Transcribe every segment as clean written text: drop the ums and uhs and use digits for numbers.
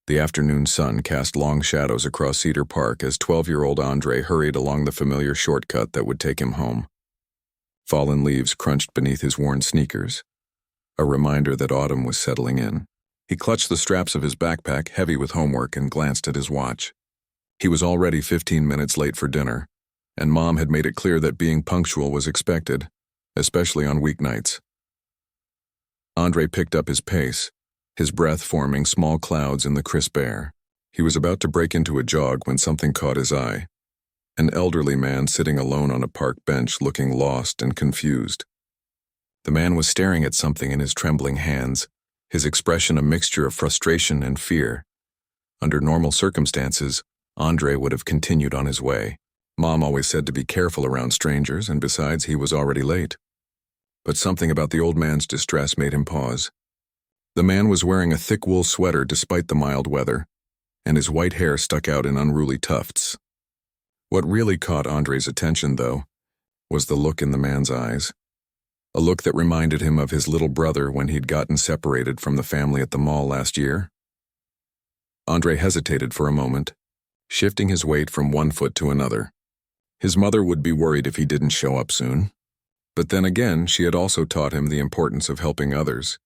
The afternoon sun cast long shadows across Cedar Park as 12-year-old Andre hurried along the familiar shortcut that would take him home. Fallen leaves crunched beneath his worn sneakers, a reminder that autumn was settling in. He clutched the straps of his backpack, heavy with homework, and glanced at his watch. He was already 15 minutes late for dinner, and Mom had made it clear that being punctual was expected, especially on weeknights. Andre picked up his pace, his breath forming small clouds in the crisp air. He was about to break into a jog when something caught his eye. An elderly man sitting alone on a park bench, looking lost and confused. The man was staring at something in his trembling hands, his expression a mixture of frustration and fear. Under normal circumstances, Andre would have continued on his way. Mom always said to be careful around strangers, and besides, he was already late. But something about the old man's distress made him pause. The man was wearing a thick wool sweater despite the mild weather, and his white hair stuck out in unruly tufts. What really caught Andre's attention, though, was the look in the man's eyes. A look that reminded him of his little brother when he'd gotten separated from the family at the mall last year. Andre hesitated for a moment, shifting his weight from one foot to another. His mother would be worried if he didn't show up soon. But then again, she had also taught him the importance of helping others.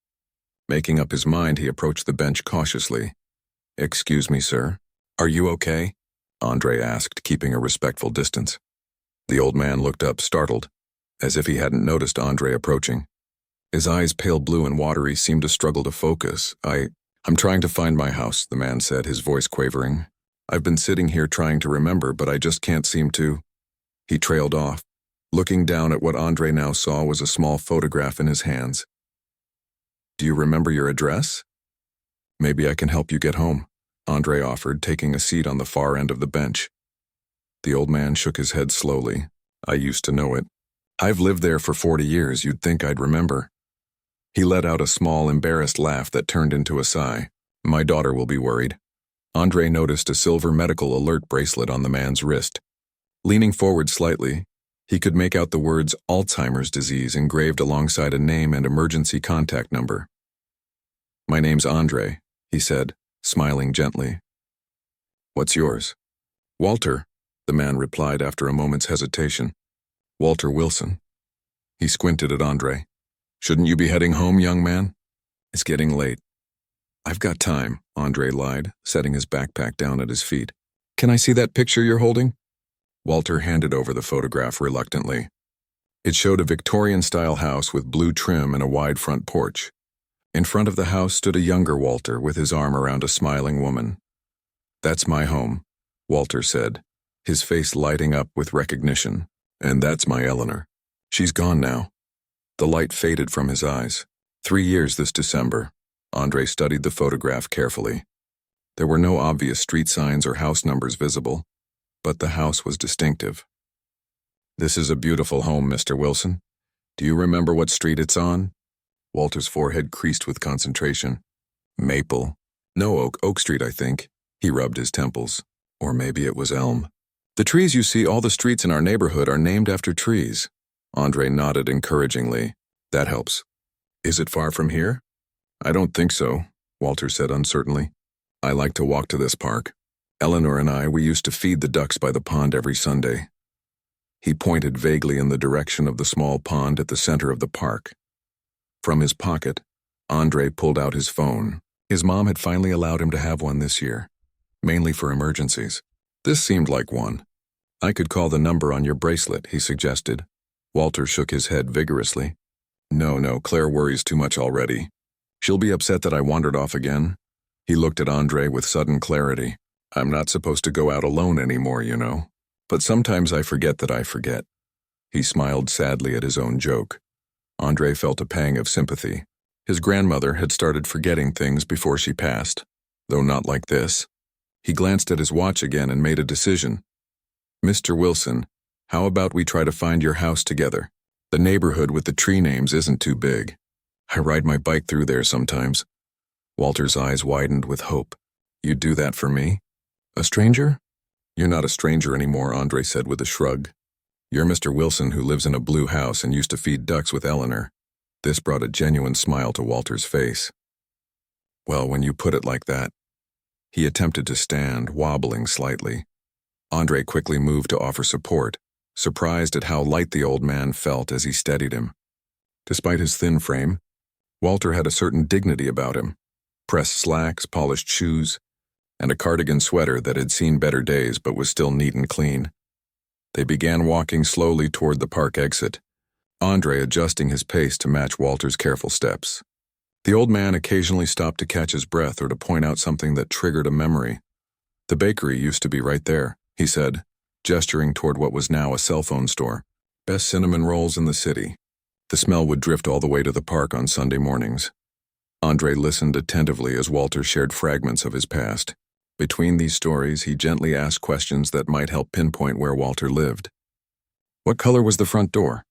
Making up his mind, he approached the bench cautiously. "Excuse me, sir. Are you okay?" Andre asked, keeping a respectful distance. The old man looked up, startled, as if he hadn't noticed Andre approaching. His eyes, pale blue and watery, seemed to struggle to focus. I'm trying to find my house," the man said, his voice quavering. "I've been sitting here trying to remember, but I just can't seem to." He trailed off. Looking down at what Andre now saw was a small photograph in his hands. "Do you remember your address?" "Maybe I can help you get home," Andre offered, taking a seat on the far end of the bench. The old man shook his head slowly. "I used to know it. I've lived there for 40 years, you'd think I'd remember." He let out a small, embarrassed laugh that turned into a sigh. "My daughter will be worried." Andre noticed a silver medical alert bracelet on the man's wrist. Leaning forward slightly, he could make out the words Alzheimer's disease engraved alongside a name and emergency contact number. "My name's Andre," he said, smiling gently. "What's yours?" "Walter," the man replied after a moment's hesitation. "Walter Wilson." He squinted at Andre. "Shouldn't you be heading home, young man?" "It's getting late." "I've got time," Andre lied, setting his backpack down at his feet. "Can I see that picture you're holding?" Walter handed over the photograph reluctantly. It showed a Victorian-style house with blue trim and a wide front porch. In front of the house stood a younger Walter with his arm around a smiling woman. "That's my home," Walter said, his face lighting up with recognition. "And that's my Eleanor. She's gone now." The light faded from his eyes. 3 years this December. Andre studied the photograph carefully. There were no obvious street signs or house numbers visible, but the house was distinctive. "This is a beautiful home, Mr. Wilson. Do you remember what street it's on?" Walter's forehead creased with concentration. "Maple. No, Oak Street, I think." He rubbed his temples. "Or maybe it was Elm." "The trees you see, all the streets in our neighborhood are named after trees." Andre nodded encouragingly. "That helps. Is it far from here?" "I don't think so," Walter said uncertainly. "I like to walk to this park. Eleanor and we used to feed the ducks by the pond every Sunday." He pointed vaguely in the direction of the small pond at the center of the park. From his pocket, Andre pulled out his phone. His mom had finally allowed him to have one this year, mainly for emergencies. This seemed like one. "I could call the number on your bracelet," he suggested. Walter shook his head vigorously. No, Claire worries too much already. She'll be upset that I wandered off again." He looked at Andre with sudden clarity. "I'm not supposed to go out alone anymore, you know. But sometimes I forget that I forget." He smiled sadly at his own joke. Andre felt a pang of sympathy. His grandmother had started forgetting things before she passed, though not like this. He glanced at his watch again and made a decision. "Mr. Wilson, how about we try to find your house together? The neighborhood with the tree names isn't too big. I ride my bike through there sometimes." Walter's eyes widened with hope. "You'd do that for me? A stranger?" "You're not a stranger anymore," Andre said with a shrug. "You're Mr. Wilson who lives in a blue house and used to feed ducks with Eleanor." This brought a genuine smile to Walter's face. "Well, when you put it like that." He attempted to stand, wobbling slightly. Andre quickly moved to offer support, surprised at how light the old man felt as he steadied him. Despite his thin frame, Walter had a certain dignity about him: pressed slacks, polished shoes, and a cardigan sweater that had seen better days but was still neat and clean. They began walking slowly toward the park exit, Andre adjusting his pace to match Walter's careful steps. The old man occasionally stopped to catch his breath or to point out something that triggered a memory. "The bakery used to be right there," he said, gesturing toward what was now a cell phone store. "Best cinnamon rolls in the city." The smell would drift all the way to the park on Sunday mornings. Andre listened attentively as Walter shared fragments of his past. Between these stories, he gently asked questions that might help pinpoint where Walter lived. What color was the front door?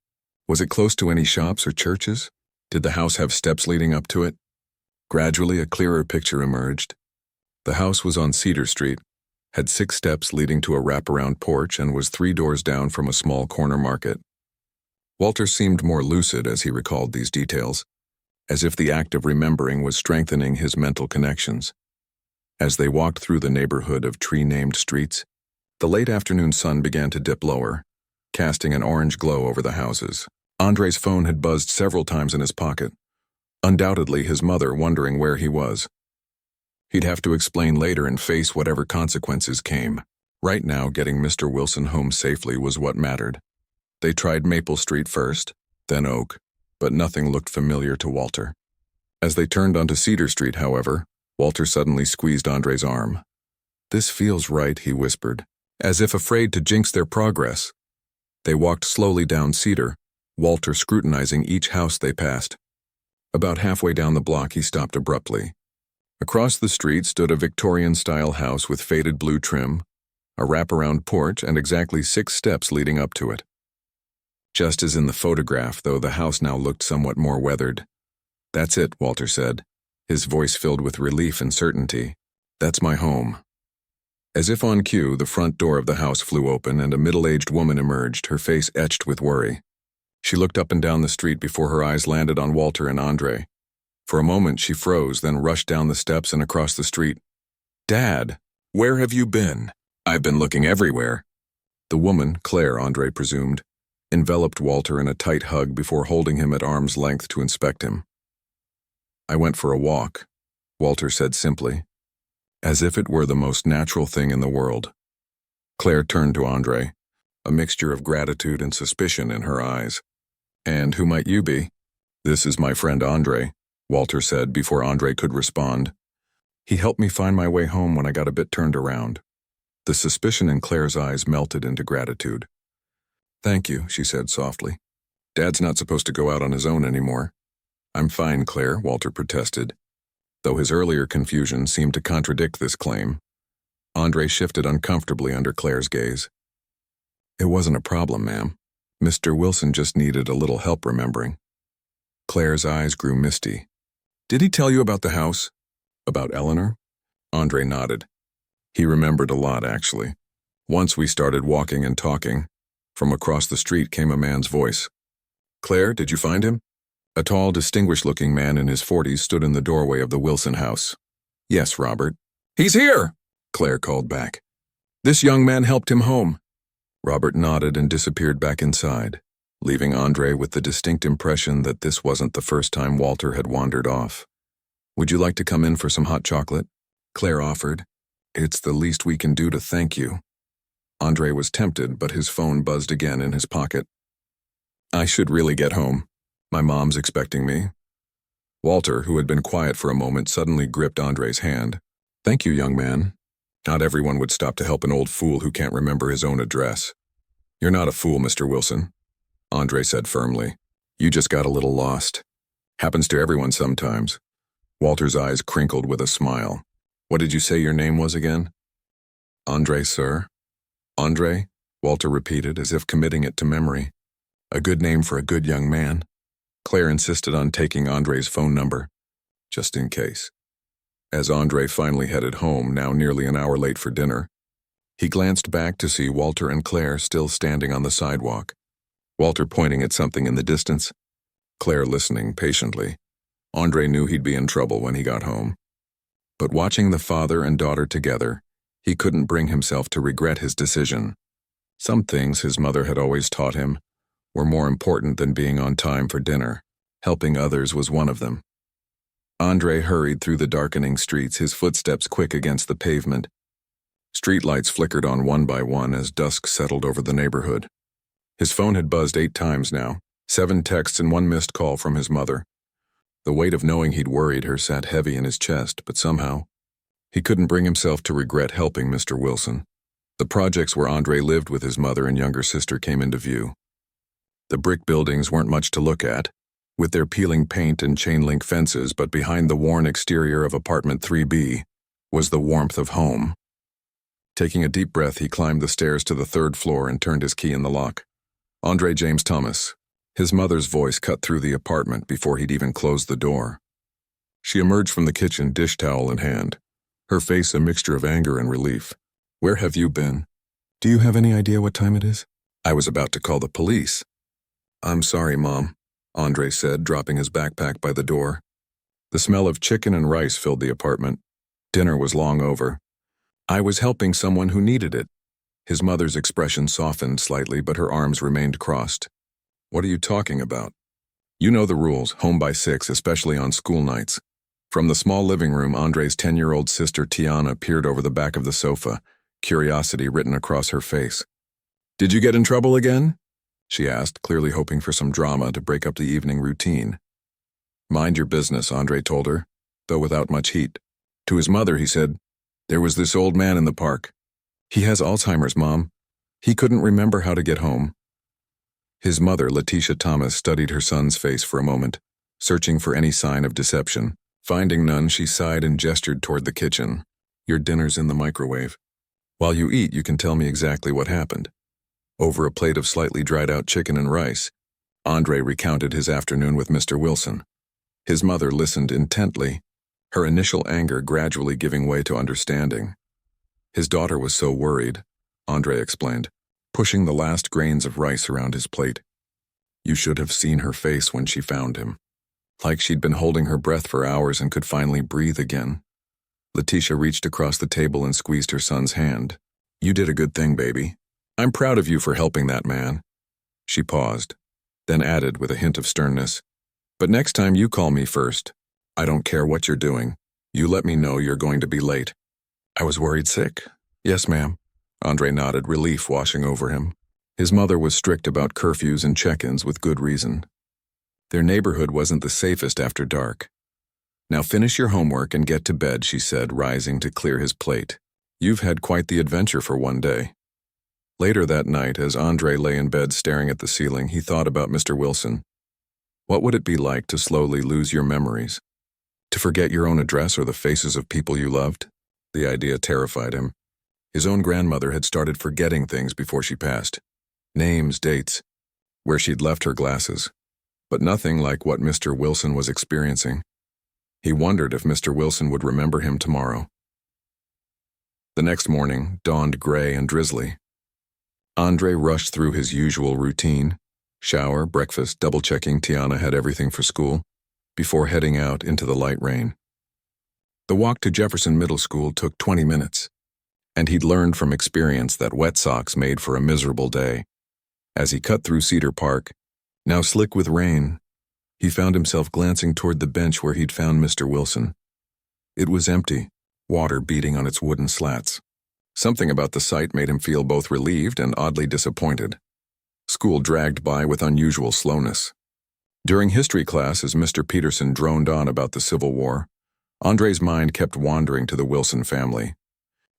Was it close to any shops or churches? Did the house have steps leading up to it? Gradually, a clearer picture emerged. The house was on Cedar Street, had 6 steps leading to a wraparound porch, and was 3 doors down from a small corner market. Walter seemed more lucid as he recalled these details, as if the act of remembering was strengthening his mental connections. As they walked through the neighborhood of tree-named streets, the late afternoon sun began to dip lower, casting an orange glow over the houses. Andre's phone had buzzed several times in his pocket, undoubtedly his mother wondering where he was. He'd have to explain later and face whatever consequences came. Right now, getting Mr. Wilson home safely was what mattered. They tried Maple Street first, then Oak, but nothing looked familiar to Walter. As they turned onto Cedar Street, however, Walter suddenly squeezed Andre's arm. "This feels right," he whispered, as if afraid to jinx their progress. They walked slowly down Cedar, Walter scrutinizing each house they passed. About halfway down the block, he stopped abruptly. Across the street stood a Victorian-style house with faded blue trim, a wraparound porch, and exactly 6 steps leading up to it. Just as in the photograph, though the house now looked somewhat more weathered. "That's it," Walter said, his voice filled with relief and certainty. "That's my home." As if on cue, the front door of the house flew open and a middle-aged woman emerged, her face etched with worry. She looked up and down the street before her eyes landed on Walter and Andre. For a moment she froze, then rushed down the steps and across the street. "Dad, where have you been?" "I've been looking everywhere." The woman, Claire, Andre presumed, enveloped Walter in a tight hug before holding him at arm's length to inspect him. "I went for a walk," Walter said simply, as if it were the most natural thing in the world. Claire turned to Andre, a mixture of gratitude and suspicion in her eyes. "And who might you be?" "This is my friend Andre," Walter said before Andre could respond. "He helped me find my way home when I got a bit turned around." The suspicion in Claire's eyes melted into gratitude. "Thank you," she said softly. "Dad's not supposed to go out on his own anymore." "I'm fine, Claire," Walter protested, though his earlier confusion seemed to contradict this claim. Andre shifted uncomfortably under Claire's gaze. "It wasn't a problem, ma'am. Mr. Wilson just needed a little help remembering." Claire's eyes grew misty. "Did he tell you about the house? About Eleanor?" Andre nodded. He remembered a lot, actually. Once we started walking and talking, from across the street came a man's voice. "Claire, did you find him?" A tall, distinguished-looking man in his 40s stood in the doorway of the Wilson house. "Yes, Robert." "He's here!" Claire called back. "This young man helped him home." Robert nodded and disappeared back inside, leaving Andre with the distinct impression that this wasn't the first time Walter had wandered off. "Would you like to come in for some hot chocolate?" Claire offered. "It's the least we can do to thank you." Andre was tempted, but his phone buzzed again in his pocket. "I should really get home. My mom's expecting me." Walter, who had been quiet for a moment, suddenly gripped Andre's hand. "Thank you, young man. Not everyone would stop to help an old fool who can't remember his own address." "You're not a fool, Mr. Wilson," Andre said firmly. "You just got a little lost. Happens to everyone sometimes." Walter's eyes crinkled with a smile. "What did you say your name was again?" "Andre, sir." "Andre?" Walter repeated, as if committing it to memory. "A good name for a good young man." Claire insisted on taking Andre's phone number, just in case. As Andre finally headed home, now nearly an hour late for dinner, he glanced back to see Walter and Claire still standing on the sidewalk, Walter pointing at something in the distance, Claire listening patiently. Andre knew he'd be in trouble when he got home. But watching the father and daughter together, he couldn't bring himself to regret his decision. Some things his mother had always taught him were more important than being on time for dinner. Helping others was one of them. Andre hurried through the darkening streets, his footsteps quick against the pavement. Streetlights flickered on one by one as dusk settled over the neighborhood. His phone had buzzed 8 times now, 7 texts and 1 missed call from his mother. The weight of knowing he'd worried her sat heavy in his chest, but somehow, he couldn't bring himself to regret helping Mr. Wilson. The projects where Andre lived with his mother and younger sister came into view. The brick buildings weren't much to look at, with their peeling paint and chain-link fences, but behind the worn exterior of apartment 3B was the warmth of home. Taking a deep breath, he climbed the stairs to the 3rd floor and turned his key in the lock. Andre James Thomas. His mother's voice cut through the apartment before he'd even closed the door. She emerged from the kitchen, dish towel in hand, her face a mixture of anger and relief. "Where have you been? Do you have any idea what time it is?" "I was about to call the police." "I'm sorry, Mom," Andre said, dropping his backpack by the door. The smell of chicken and rice filled the apartment. Dinner was long over. "I was helping someone who needed it." His mother's expression softened slightly, but her arms remained crossed. "What are you talking about?" "You know the rules, home by 6, especially on school nights." From the small living room, Andre's 10-year-old sister Tiana peered over the back of the sofa, curiosity written across her face. "Did you get in trouble again?" she asked, clearly hoping for some drama to break up the evening routine. "Mind your business," Andre told her, though without much heat. To his mother, he said, "There was this old man in the park. He has Alzheimer's, Mom. He couldn't remember how to get home." His mother, Letitia Thomas, studied her son's face for a moment, searching for any sign of deception. Finding none, she sighed and gestured toward the kitchen. "Your dinner's in the microwave. While you eat, you can tell me exactly what happened." Over a plate of slightly dried-out chicken and rice, Andre recounted his afternoon with Mr. Wilson. His mother listened intently, her initial anger gradually giving way to understanding. His daughter was so worried, Andre explained, pushing the last grains of rice around his plate. You should have seen her face when she found him. Like she'd been holding her breath for hours and could finally breathe again. Letitia reached across the table and squeezed her son's hand. "You did a good thing, baby. I'm proud of you for helping that man." She paused, then added with a hint of sternness, "But next time you call me first. I don't care what you're doing. You let me know you're going to be late." "I was worried sick." "Yes, ma'am." Andre nodded, relief washing over him. His mother was strict about curfews and check-ins with good reason. Their neighborhood wasn't the safest after dark. "Now finish your homework and get to bed," she said, rising to clear his plate. "You've had quite the adventure for one day." Later that night, as Andre lay in bed staring at the ceiling, he thought about Mr. Wilson. What would it be like to slowly lose your memories? To forget your own address or the faces of people you loved? The idea terrified him. His own grandmother had started forgetting things before she passed. Names, dates, where she'd left her glasses. But nothing like what Mr. Wilson was experiencing. He wondered if Mr. Wilson would remember him tomorrow. The next morning dawned gray and drizzly. Andre rushed through his usual routine, shower, breakfast, double-checking Tiana had everything for school, before heading out into the light rain. The walk to Jefferson Middle School took 20 minutes, and he'd learned from experience that wet socks made for a miserable day. As he cut through Cedar Park, now slick with rain, he found himself glancing toward the bench where he'd found Mr. Wilson. It was empty, water beating on its wooden slats. Something about the sight made him feel both relieved and oddly disappointed. School dragged by with unusual slowness. During history class, as Mr. Peterson droned on about the Civil War, Andre's mind kept wandering to the Wilson family.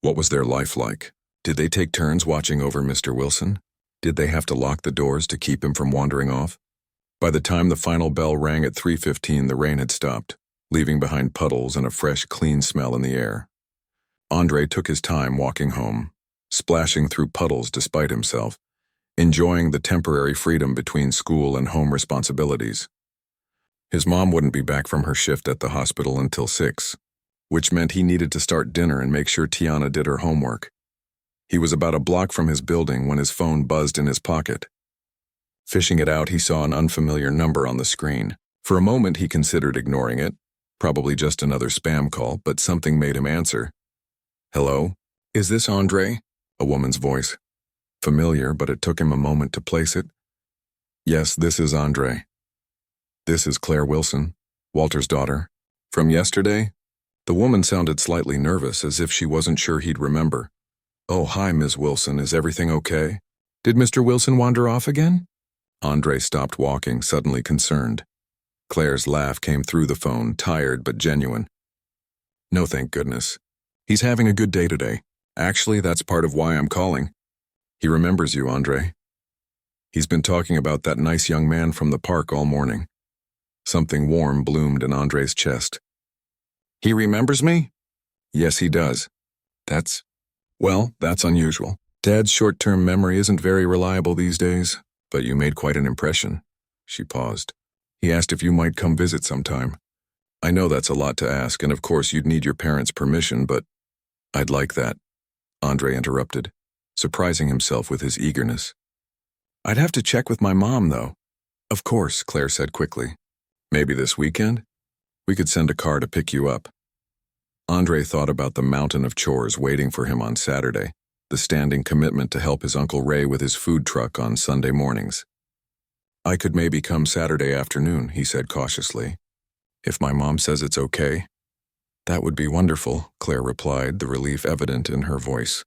What was their life like? Did they take turns watching over Mr. Wilson? Did they have to lock the doors to keep him from wandering off? By the time the final bell rang at 3:15, the rain had stopped, leaving behind puddles and a fresh, clean smell in the air. Andre took his time walking home, splashing through puddles despite himself, enjoying the temporary freedom between school and home responsibilities. His mom wouldn't be back from her shift at the hospital until 6, which meant he needed to start dinner and make sure Tiana did her homework. He was about a block from his building when his phone buzzed in his pocket. Fishing it out, he saw an unfamiliar number on the screen. For a moment, he considered ignoring it, Probably just another spam call, but something made him answer. Hello? Is this Andre? A woman's voice. Familiar, but it took him a moment to place it. Yes, this is Andre. This is Claire Wilson, Walter's daughter. From yesterday? The woman sounded slightly nervous, as if she wasn't sure he'd remember. Oh, hi, Ms. Wilson. Is everything okay? Did Mr. Wilson wander off again? Andre stopped walking, suddenly concerned. Claire's laugh came through the phone, tired but genuine. No, thank goodness. He's having a good day today. Actually, that's part of why I'm calling. He remembers you, Andre. He's been talking about that nice young man from the park all morning. Something warm bloomed in Andre's chest. He remembers me? Yes, he does. That's unusual. Dad's short-term memory isn't very reliable these days, but you made quite an impression. She paused. He asked if you might come visit sometime. I know that's a lot to ask, and of course you'd need your parents' permission, but I'd like that, Andre interrupted, surprising himself with his eagerness. I'd have to check with my mom, though. Of course, Claire said quickly. Maybe this weekend? We could send a car to pick you up. Andre thought about the mountain of chores waiting for him on Saturday, the standing commitment to help his Uncle Ray with his food truck on Sunday mornings. I could maybe come Saturday afternoon, he said cautiously. If my mom says it's okay. That would be wonderful, Claire replied, the relief evident in her voice.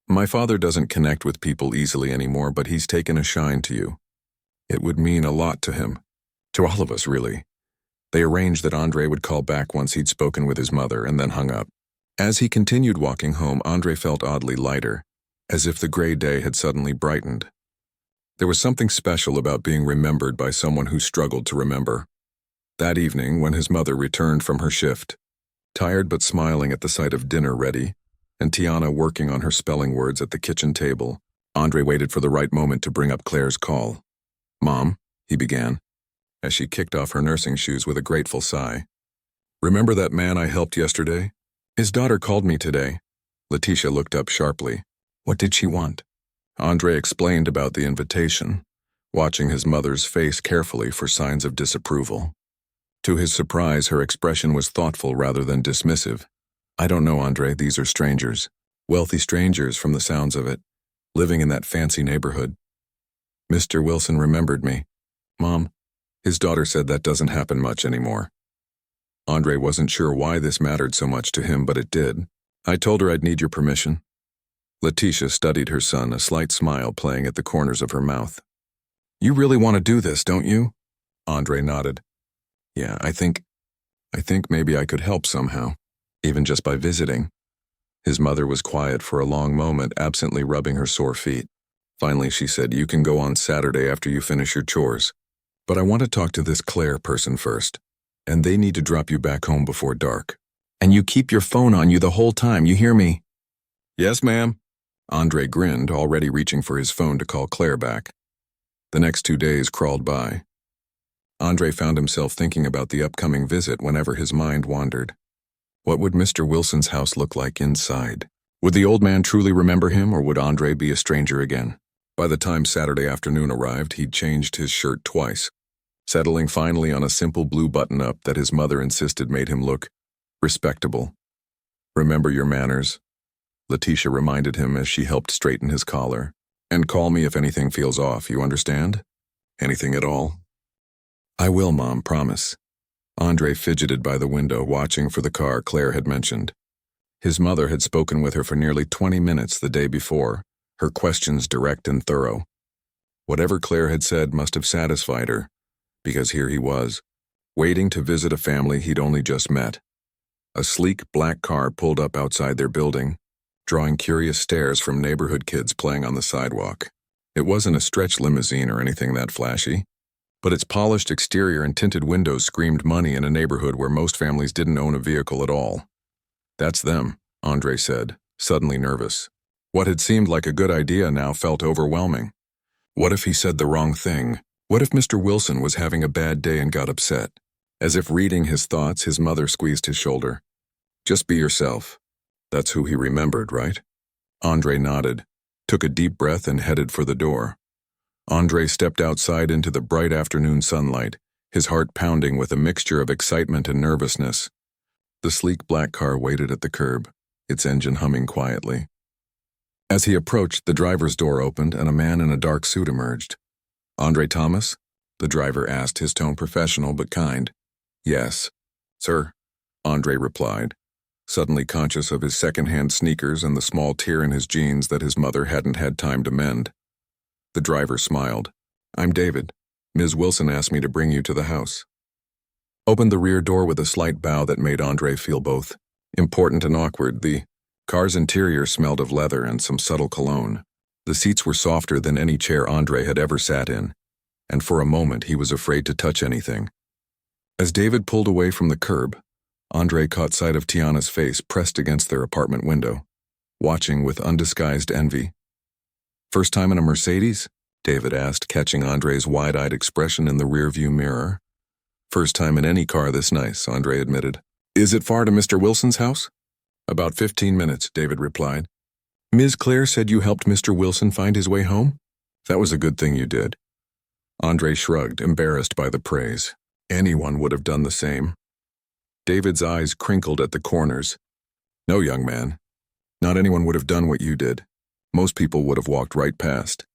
My father doesn't connect with people easily anymore, but he's taken a shine to you. It would mean a lot to him. To all of us, really. They arranged that Andre would call back once he'd spoken with his mother and then hung up. As he continued walking home, Andre felt oddly lighter, as if the gray day had suddenly brightened. There was something special about being remembered by someone who struggled to remember. That evening, when his mother returned from her shift, tired but smiling at the sight of dinner ready, and Tiana working on her spelling words at the kitchen table, Andre waited for the right moment to bring up Claire's call. Mom, he began, as she kicked off her nursing shoes with a grateful sigh. Remember that man I helped yesterday? His daughter called me today. Letitia looked up sharply. What did she want? Andre explained about the invitation, watching his mother's face carefully for signs of disapproval. To his surprise, her expression was thoughtful rather than dismissive. I don't know, Andre, these are strangers. Wealthy strangers from the sounds of it, living in that fancy neighborhood. Mr. Wilson remembered me. Mom, his daughter said that doesn't happen much anymore. Andre wasn't sure why this mattered so much to him, but it did. I told her I'd need your permission. Letitia studied her son, a slight smile playing at the corners of her mouth. You really want to do this, don't you? Andre nodded. Yeah, I think maybe I could help somehow, even just by visiting. His mother was quiet for a long moment, absently rubbing her sore feet. Finally, she said, you can go on Saturday after you finish your chores. But I want to talk to this Claire person first, and they need to drop you back home before dark. And you keep your phone on you the whole time, you hear me? Yes, ma'am. Andre grinned, already reaching for his phone to call Claire back. The next 2 days crawled by. Andre found himself thinking about the upcoming visit whenever his mind wandered. What would Mr. Wilson's house look like inside? Would the old man truly remember him, or would Andre be a stranger again? By the time Saturday afternoon arrived, he'd changed his shirt twice, settling finally on a simple blue button-up that his mother insisted made him look respectable. Remember your manners, Letitia reminded him as she helped straighten his collar. And call me if anything feels off, you understand? Anything at all? I will, Mom, promise. Andre fidgeted by the window, watching for the car Claire had mentioned. His mother had spoken with her for nearly 20 minutes the day before, her questions direct and thorough. Whatever Claire had said must have satisfied her, because here he was, waiting to visit a family he'd only just met. A sleek black car pulled up outside their building, drawing curious stares from neighborhood kids playing on the sidewalk. It wasn't a stretch limousine or anything that flashy, but its polished exterior and tinted windows screamed money in a neighborhood where most families didn't own a vehicle at all. That's them, Andre said, suddenly nervous. What had seemed like a good idea now felt overwhelming. What if he said the wrong thing? What if Mr. Wilson was having a bad day and got upset? As if reading his thoughts, his mother squeezed his shoulder. Just be yourself. That's who he remembered, right? Andre nodded, took a deep breath and headed for the door. Andre stepped outside into the bright afternoon sunlight, his heart pounding with a mixture of excitement and nervousness. The sleek black car waited at the curb, its engine humming quietly. As he approached, the driver's door opened and a man in a dark suit emerged. "Andre Thomas?" the driver asked, his tone professional but kind. "Yes, sir," Andre replied, suddenly conscious of his second-hand sneakers and the small tear in his jeans that his mother hadn't had time to mend. The driver smiled. "I'm David. Ms. Wilson asked me to bring you to the house." Opened the rear door with a slight bow that made Andre feel both important and awkward. The car's interior smelled of leather and some subtle cologne. The seats were softer than any chair Andre had ever sat in, and for a moment he was afraid to touch anything. As David pulled away from the curb, Andre caught sight of Tiana's face pressed against their apartment window, watching with undisguised envy. "First time in a Mercedes?" David asked, catching Andre's wide-eyed expression in the rearview mirror. "First time in any car this nice," Andre admitted. "Is it far to Mr. Wilson's house?" "About 15 minutes, David replied. "Ms. Claire said you helped Mr. Wilson find his way home?" "That was a good thing you did." Andre shrugged, embarrassed by the praise. Anyone would have done the same. David's eyes crinkled at the corners. "No, young man. Not anyone would have done what you did. Most people would have walked right past."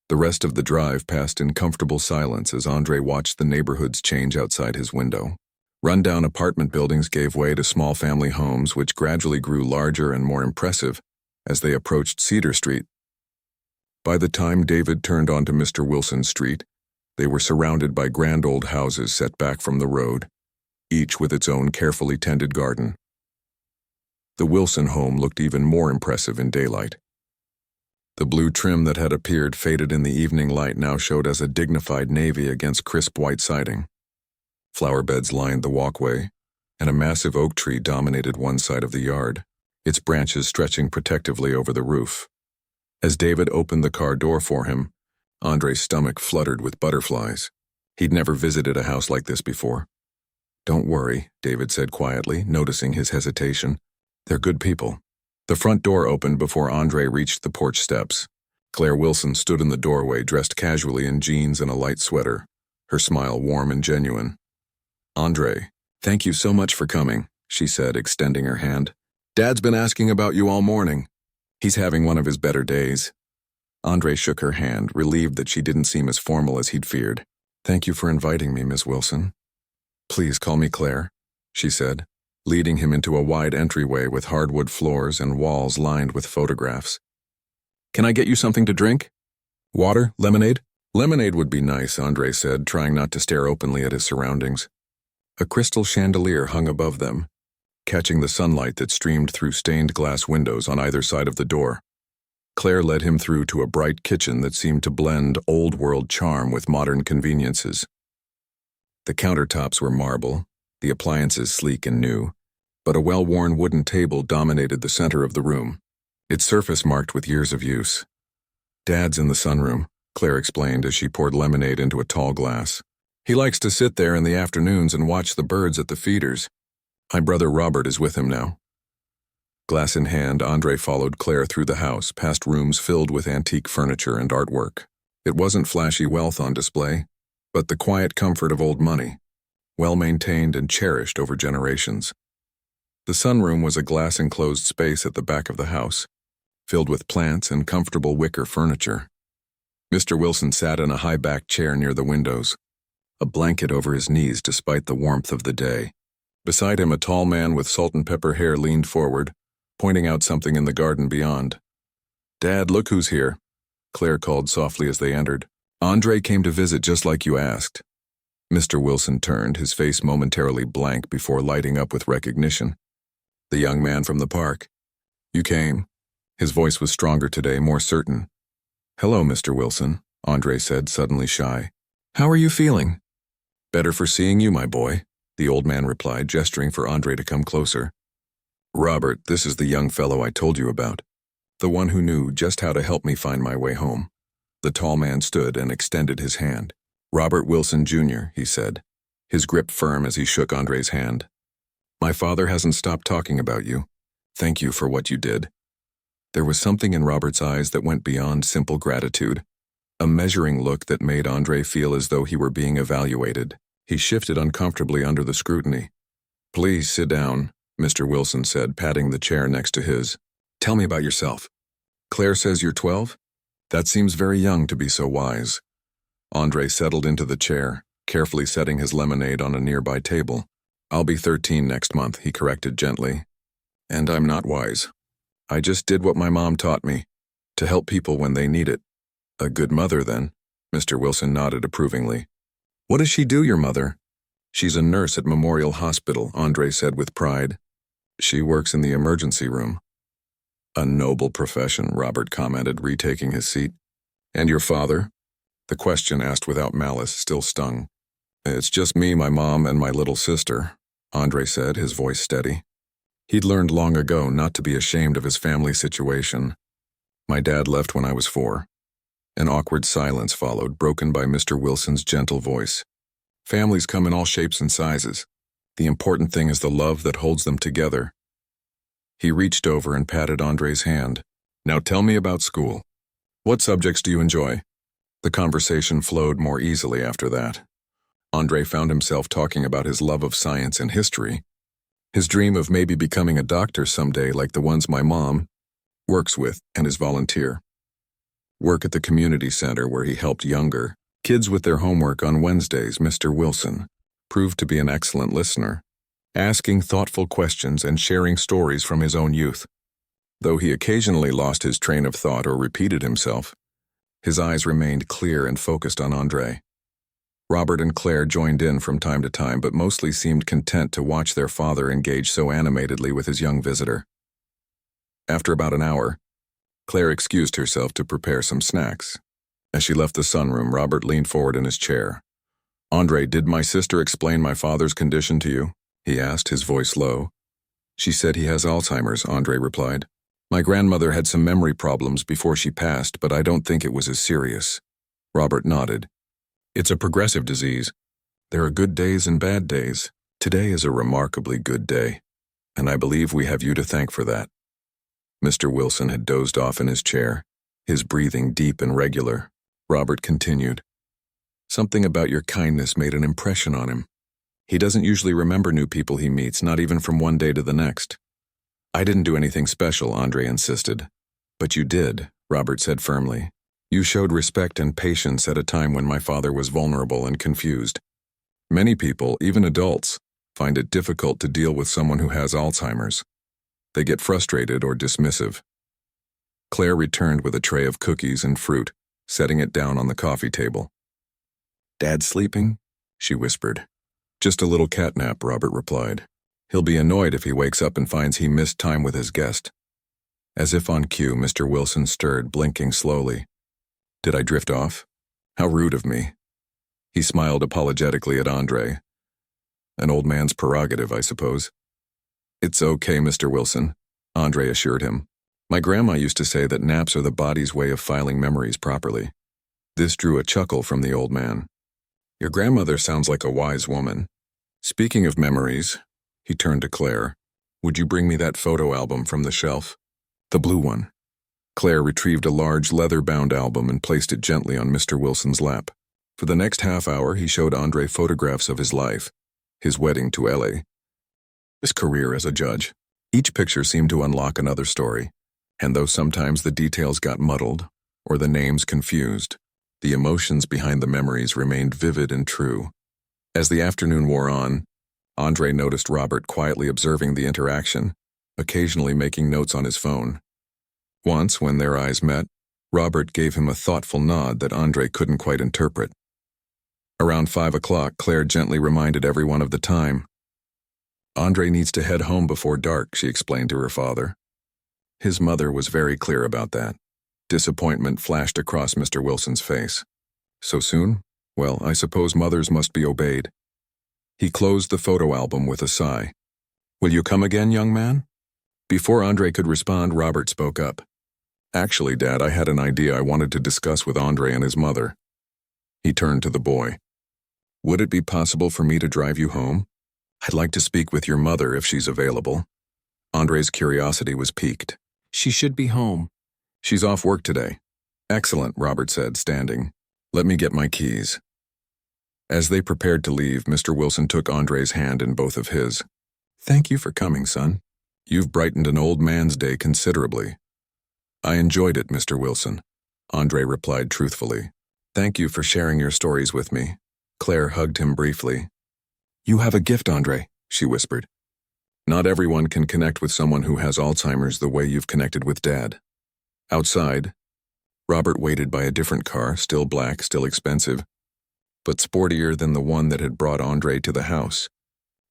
The rest of the drive passed in comfortable silence as Andre watched the neighborhoods change outside his window. Run-down apartment buildings gave way to small family homes, which gradually grew larger and more impressive as they approached Cedar Street. By the time David turned onto Mr. Wilson Street, they were surrounded by grand old houses set back from the road, each with its own carefully tended garden. The Wilson home looked even more impressive in daylight. The blue trim that had appeared faded in the evening light now showed as a dignified navy against crisp white siding. Flower beds lined the walkway, and a massive oak tree dominated one side of the yard, its branches stretching protectively over the roof. As David opened the car door for him, Andre's stomach fluttered with butterflies. He'd never visited a house like this before. "Don't worry," David said quietly, noticing his hesitation. "They're good people." The front door opened before Andre reached the porch steps. Claire Wilson stood in the doorway, dressed casually in jeans and a light sweater, her smile warm and genuine. "Andre, thank you so much for coming," she said, extending her hand. "Dad's been asking about you all morning. He's having one of his better days." Andre shook her hand, relieved that she didn't seem as formal as he'd feared. "Thank you for inviting me, Miss Wilson." "Please call me Claire," she said, leading him into a wide entryway with hardwood floors and walls lined with photographs. "Can I get you something to drink? Water? Lemonade?" "Lemonade would be nice," Andre said, trying not to stare openly at his surroundings. A crystal chandelier hung above them, catching the sunlight that streamed through stained glass windows on either side of the door. Claire led him through to a bright kitchen that seemed to blend old-world charm with modern conveniences. The countertops were marble, the appliances sleek and new, but a well-worn wooden table dominated the center of the room, its surface marked with years of use. "Dad's in the sunroom," Claire explained as she poured lemonade into a tall glass. "He likes to sit there in the afternoons and watch the birds at the feeders. My brother Robert is with him now." Glass in hand, Andre followed Claire through the house, past rooms filled with antique furniture and artwork. It wasn't flashy wealth on display, but the quiet comfort of old money, well-maintained and cherished over generations. The sunroom was a glass-enclosed space at the back of the house, filled with plants and comfortable wicker furniture. Mr. Wilson sat in a high-backed chair near the windows, a blanket over his knees despite the warmth of the day. Beside him, a tall man with salt and pepper hair leaned forward, pointing out something in the garden beyond. "Dad, look who's here," Claire called softly as they entered. "Andre came to visit just like you asked." Mr. Wilson turned, his face momentarily blank before lighting up with recognition. "The young man from the park. You came." His voice was stronger today, more certain. "Hello, Mr. Wilson," Andre said, suddenly shy. "How are you feeling?" "Better for seeing you, my boy," the old man replied, gesturing for Andre to come closer. "Robert, this is the young fellow I told you about, the one who knew just how to help me find my way home." The tall man stood and extended his hand. "Robert Wilson, Jr., he said, his grip firm as he shook Andre's hand. "My father hasn't stopped talking about you. Thank you for what you did." There was something in Robert's eyes that went beyond simple gratitude, a measuring look that made Andre feel as though he were being evaluated, He shifted uncomfortably under the scrutiny. "Please sit down," Mr. Wilson said, patting the chair next to his. "Tell me about yourself. Claire says you're 12? That seems very young to be so wise." Andre settled into the chair, carefully setting his lemonade on a nearby table. "I'll be 13 next month," he corrected gently. "And I'm not wise. I just did what my mom taught me, to help people when they need it." "A good mother, then?" Mr. Wilson nodded approvingly. "What does she do, your mother?" "She's a nurse at Memorial Hospital," Andre said with pride. "She works in the emergency room." "A noble profession," Robert commented, retaking his seat. "And your father?" The question, asked without malice, still stung. "It's just me, my mom, and my little sister," Andre said, his voice steady. He'd learned long ago not to be ashamed of his family situation. "My dad left when I was 4. An awkward silence followed, broken by Mr. Wilson's gentle voice. "Families come in all shapes and sizes. The important thing is the love that holds them together." He reached over and patted Andre's hand. "Now tell me about school. What subjects do you enjoy?" The conversation flowed more easily after that. Andre found himself talking about his love of science and history, his dream of maybe becoming a doctor someday like the ones my mom works with, and his volunteer work at the community center where he helped younger kids with their homework on Wednesdays. Mr. Wilson proved to be an excellent listener, asking thoughtful questions and sharing stories from his own youth. Though he occasionally lost his train of thought or repeated himself, his eyes remained clear and focused on Andre. Robert and Claire joined in from time to time, but mostly seemed content to watch their father engage so animatedly with his young visitor. After about an hour, Claire excused herself to prepare some snacks. As she left the sunroom, Robert leaned forward in his chair. "Andre, did my sister explain my father's condition to you?" he asked, his voice low. "She said he has Alzheimer's," Andre replied. "My grandmother had some memory problems before she passed, but I don't think it was as serious." Robert nodded. "It's a progressive disease. There are good days and bad days. Today is a remarkably good day, and I believe we have you to thank for that." Mr. Wilson had dozed off in his chair, his breathing deep and regular. Robert continued. "Something about your kindness made an impression on him. He doesn't usually remember new people he meets, not even from one day to the next." "I didn't do anything special," Andre insisted. "But you did," Robert said firmly. "You showed respect and patience at a time when my father was vulnerable and confused. Many people, even adults, find it difficult to deal with someone who has Alzheimer's. They get frustrated or dismissive." Claire returned with a tray of cookies and fruit, setting it down on the coffee table. "Dad sleeping?" she whispered. "Just a little catnap," Robert replied. "He'll be annoyed if he wakes up and finds he missed time with his guest." As if on cue, Mr. Wilson stirred, blinking slowly. "Did I drift off? How rude of me." He smiled apologetically at Andre. "An old man's prerogative, I suppose." "It's okay, Mr. Wilson," Andre assured him. "My grandma used to say that naps are the body's way of filing memories properly." This drew a chuckle from the old man. "Your grandmother sounds like a wise woman. Speaking of memories," he turned to Claire, "would you bring me that photo album from the shelf? The blue one." Claire retrieved a large leather-bound album and placed it gently on Mr. Wilson's lap. For the next half hour, he showed Andre photographs of his life, his wedding to Ellie, his career as a judge. Each picture seemed to unlock another story, and though sometimes the details got muddled or the names confused, the emotions behind the memories remained vivid and true. As the afternoon wore on, Andre noticed Robert quietly observing the interaction, occasionally making notes on his phone. Once, when their eyes met, Robert gave him a thoughtful nod that Andre couldn't quite interpret. Around 5 o'clock, Claire gently reminded everyone of the time. "Andre needs to head home before dark," she explained to her father. His mother was very clear about that. Disappointment flashed across Mr. Wilson's face. "So soon? Well, I suppose mothers must be obeyed." He closed the photo album with a sigh. "Will you come again, young man?" Before Andre could respond, Robert spoke up. "Actually, Dad, I had an idea I wanted to discuss with Andre and his mother." He turned to the boy. "Would it be possible for me to drive you home? I'd like to speak with your mother if she's available." Andre's curiosity was piqued. "She should be home." "She's off work today." "Excellent," Robert said, standing. "Let me get my keys." As they prepared to leave, Mr. Wilson took Andre's hand in both of his. "Thank you for coming, son. You've brightened an old man's day considerably." "I enjoyed it, Mr. Wilson," Andre replied truthfully. "Thank you for sharing your stories with me." Claire hugged him briefly. "You have a gift, Andre," she whispered. "Not everyone can connect with someone who has Alzheimer's the way you've connected with Dad." Outside, Robert waited by a different car, still black, still expensive, but sportier than the one that had brought Andre to the house.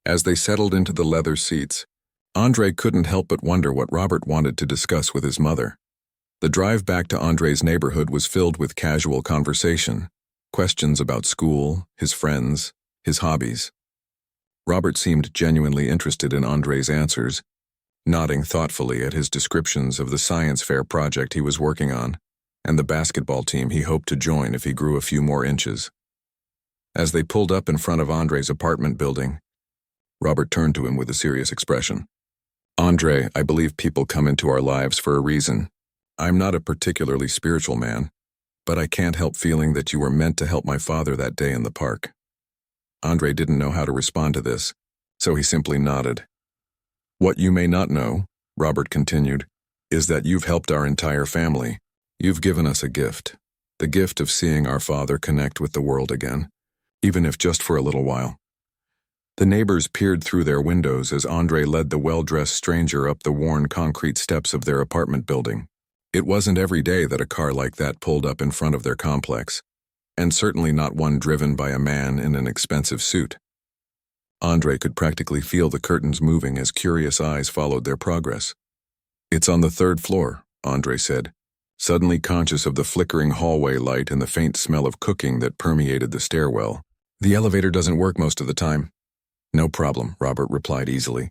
As they settled into the leather seats, Andre couldn't help but wonder what Robert wanted to discuss with his mother. The drive back to Andre's neighborhood was filled with casual conversation, questions about school, his friends, his hobbies. Robert seemed genuinely interested in Andre's answers, nodding thoughtfully at his descriptions of the science fair project he was working on and the basketball team he hoped to join if he grew a few more inches. As they pulled up in front of Andre's apartment building, Robert turned to him with a serious expression. "Andre, I believe people come into our lives for a reason. I'm not a particularly spiritual man, but I can't help feeling that you were meant to help my father that day in the park." Andre didn't know how to respond to this, so he simply nodded. "What you may not know," Robert continued, "is that you've helped our entire family. You've given us a gift, the gift of seeing our father connect with the world again, even if just for a little while." The neighbors peered through their windows as Andre led the well-dressed stranger up the worn concrete steps of their apartment building. It wasn't every day that a car like that pulled up in front of their complex, and certainly not one driven by a man in an expensive suit. Andre could practically feel the curtains moving as curious eyes followed their progress. "It's on the 3rd floor," Andre said, suddenly conscious of the flickering hallway light and the faint smell of cooking that permeated the stairwell. "The elevator doesn't work most of the time." "No problem," Robert replied easily.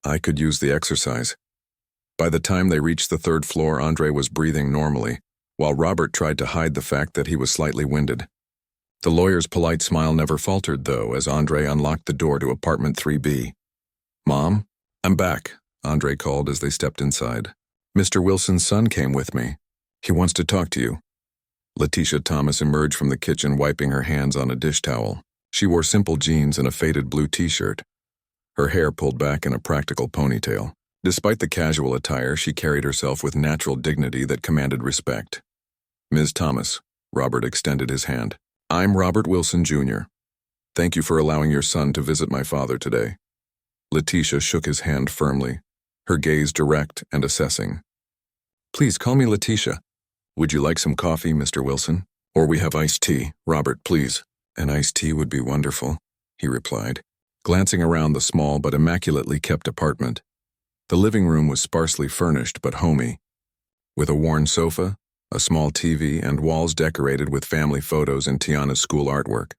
"I could use the exercise." By the time they reached the 3rd floor, Andre was breathing normally, while Robert tried to hide the fact that he was slightly winded. The lawyer's polite smile never faltered, though, as Andre unlocked the door to apartment 3B. "Mom, I'm back," Andre called as they stepped inside. "Mr. Wilson's son came with me. He wants to talk to you." Letitia Thomas emerged from the kitchen, wiping her hands on a dish towel. She wore simple jeans and a faded blue t-shirt, her hair pulled back in a practical ponytail. Despite the casual attire, she carried herself with natural dignity that commanded respect. "Ms. Thomas," Robert extended his hand. "I'm Robert Wilson, Jr. Thank you for allowing your son to visit my father today." Letitia shook his hand firmly, her gaze direct and assessing. "Please call me Letitia. Would you like some coffee, Mr. Wilson? Or we have iced tea. Robert, please." "An iced tea would be wonderful," he replied, glancing around the small but immaculately kept apartment. The living room was sparsely furnished but homey, with a worn sofa, a small TV, and walls decorated with family photos and Tiana's school artwork.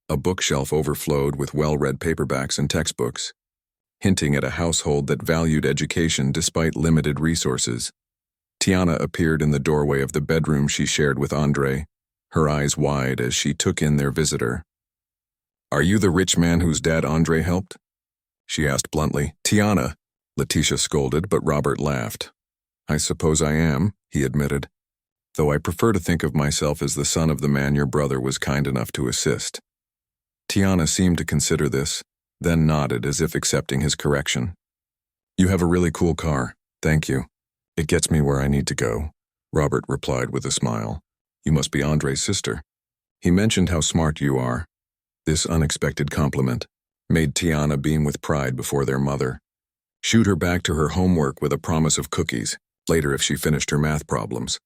A bookshelf overflowed with well-read paperbacks and textbooks, hinting at a household that valued education despite limited resources. Tiana appeared in the doorway of the bedroom she shared with Andre, her eyes wide as she took in their visitor. "Are you the rich man whose dad Andre helped?" she asked bluntly. "Tiana," Letitia scolded, but Robert laughed. "I suppose I am," he admitted, "though I prefer to think of myself as the son of the man your brother was kind enough to assist." Tiana seemed to consider this, then nodded as if accepting his correction. "You have a really cool car, thank you. It gets me where I need to go," Robert replied with a smile. "You must be Andre's sister. He mentioned how smart you are." This unexpected compliment made Tiana beam with pride before their mother. Shoot her back to her homework with a promise of cookies, later if she finished her math problems.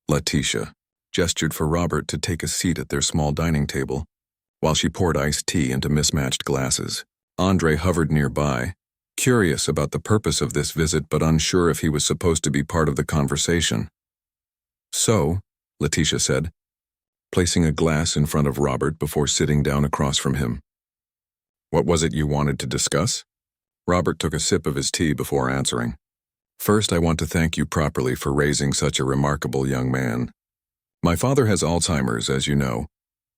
Letitia gestured for Robert to take a seat at their small dining table, while she poured iced tea into mismatched glasses. Andre hovered nearby, curious about the purpose of this visit but unsure if he was supposed to be part of the conversation. "So," Letitia said, placing a glass in front of Robert before sitting down across from him. "What was it you wanted to discuss?" Robert took a sip of his tea before answering. "First, I want to thank you properly for raising such a remarkable young man. My father has Alzheimer's, as you know,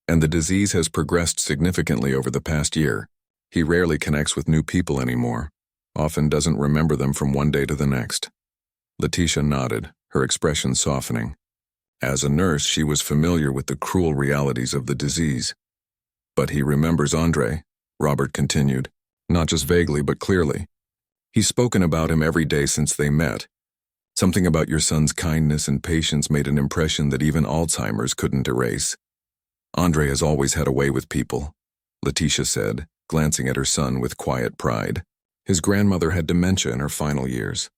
and the disease has progressed significantly over the past year. He rarely connects with new people anymore, often doesn't remember them from one day to the next." Letitia nodded, her expression softening. As a nurse, she was familiar with the cruel realities of the disease. But he remembers Andre, Robert continued, not just vaguely but clearly. He's spoken about him every day since they met. Something about your son's kindness and patience made an impression that even Alzheimer's couldn't erase. Andre has always had a way with people, Letitia said, glancing at her son with quiet pride. His grandmother had dementia in her final years.